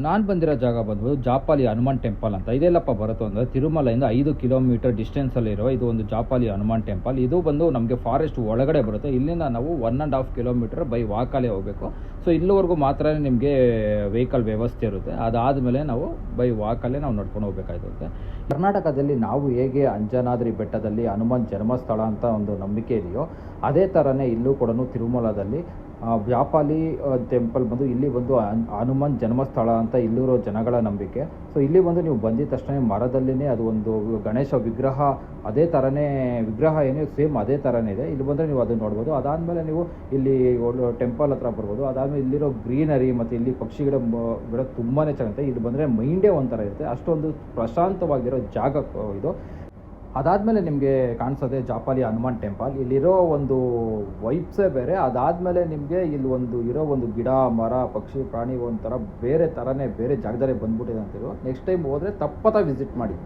ನಾನು ಬಂದಿರೋ ಜಾಗ ಬಂದು ಜಾಪಾಲಿ ಹನುಮಾನ್ ಟೆಂಪಲ್ ಅಂತ. ಇದೆಲ್ಲಪ್ಪ ಬರುತ್ತೋ ಅಂದರೆ ತಿರುಮಲೆಯಿಂದ 5 ಕಿಲೋಮೀಟರ್ ಡಿಸ್ಟೆನ್ಸಲ್ಲಿರೋ ಇದು ಒಂದು ಜಾಪಾಲಿ ಹನುಮಾನ್ ಟೆಂಪಲ್. ಇದು ಬಂದು ನಮಗೆ ಫಾರೆಸ್ಟ್ ಒಳಗಡೆ ಬರುತ್ತೆ. ಇಲ್ಲಿಂದ ನಾವು 1.5 ಕಿಲೋಮೀಟರ್ ಬೈ ವಾಕಲ್ಲೇ ಹೋಗಬೇಕು. ಸೊ ಇಲ್ಲಿವರೆಗೂ ಮಾತ್ರ ನಿಮಗೆ ವೆಹಿಕಲ್ ವ್ಯವಸ್ಥೆ ಇರುತ್ತೆ. ಅದಾದಮೇಲೆ ನಾವು ಬೈ ವಾಕಲ್ಲೇ ನಾವು ನಡ್ಕೊಂಡು ಹೋಗಬೇಕಾಗುತ್ತೆ. ಕರ್ನಾಟಕದಲ್ಲಿ ನಾವು ಹೇಗೆ ಅಂಜನಾದ್ರಿ ಬೆಟ್ಟದಲ್ಲಿ ಹನುಮಾನ್ ಜನ್ಮಸ್ಥಳ ಅಂತ ಒಂದು ನಂಬಿಕೆ ಇದೆಯೋ, ಅದೇ ಥರನೇ ಇಲ್ಲೂ ಕೂಡ ತಿರುಮಲದಲ್ಲಿ ಜಾಪಾಲಿ ಟೆಂಪಲ್ ಬಂದು ಇಲ್ಲಿ ಬಂದು ಹನುಮಾನ್ ಜನ್ಮಸ್ಥಳ ಅಂತ ಇಲ್ಲಿರೋ ಜನಗಳ ನಂಬಿಕೆ. ಸೊ ಇಲ್ಲಿ ಬಂದು ನೀವು ಬಂದಿದ ತಕ್ಷಣ ಮರದಲ್ಲಿನೇ ಅದು ಒಂದು ಗಣೇಶ ವಿಗ್ರಹ, ಅದೇ ಥರನೇ ವಿಗ್ರಹ ಏನೇ ಸೇಮ್ ಅದೇ ಥರನೇ ಇದೆ. ಇಲ್ಲಿ ಬಂದರೆ ನೀವು ಅದನ್ನು ನೋಡ್ಬೋದು. ಅದಾದಮೇಲೆ ನೀವು ಇಲ್ಲಿ ಟೆಂಪಲ್ ಹತ್ರ ಬರ್ಬೋದು. ಅದಾದಮೇಲೆ ಇಲ್ಲಿರೋ ಗ್ರೀನರಿ ಮತ್ತು ಇಲ್ಲಿ ಪಕ್ಷಿ ಗಿಡ ತುಂಬಾ ಚೆನ್ನಾಗಿರುತ್ತೆ. ಇಲ್ಲಿ ಬಂದರೆ ಮೈಂಡೇ ಒಂಥರ ಇರುತ್ತೆ, ಅಷ್ಟೊಂದು ಪ್ರಶಾಂತವಾಗಿರೋ ಜಾಗ ಇದು. ಅದಾದಮೇಲೆ ನಿಮಗೆ ಕಾಣಿಸೋದೆ ಜಾಪಾಲಿ ಹನುಮಾನ್ ಟೆಂಪಲ್. ಇಲ್ಲಿರೋ ಒಂದು ವೈಬ್ಸೇ ಬೇರೆ. ಅದಾದಮೇಲೆ ನಿಮಗೆ ಇಲ್ಲಿ ಇರೋ ಒಂದು ಗಿಡ ಮರ ಪಕ್ಷಿ ಪ್ರಾಣಿ ಒಂಥರ ಬೇರೆ ಥರನೇ ಬೇರೆ ಜಾಗದಲ್ಲೇ ಬಂದ್ಬಿಟ್ಟಿದೆ ಅಂತಿರೋ. ನೆಕ್ಸ್ಟ್ ಟೈಮ್ ಹೋದರೆ ತಪ್ಪತ್ತ ವಿಸಿಟ್ ಮಾಡಿ.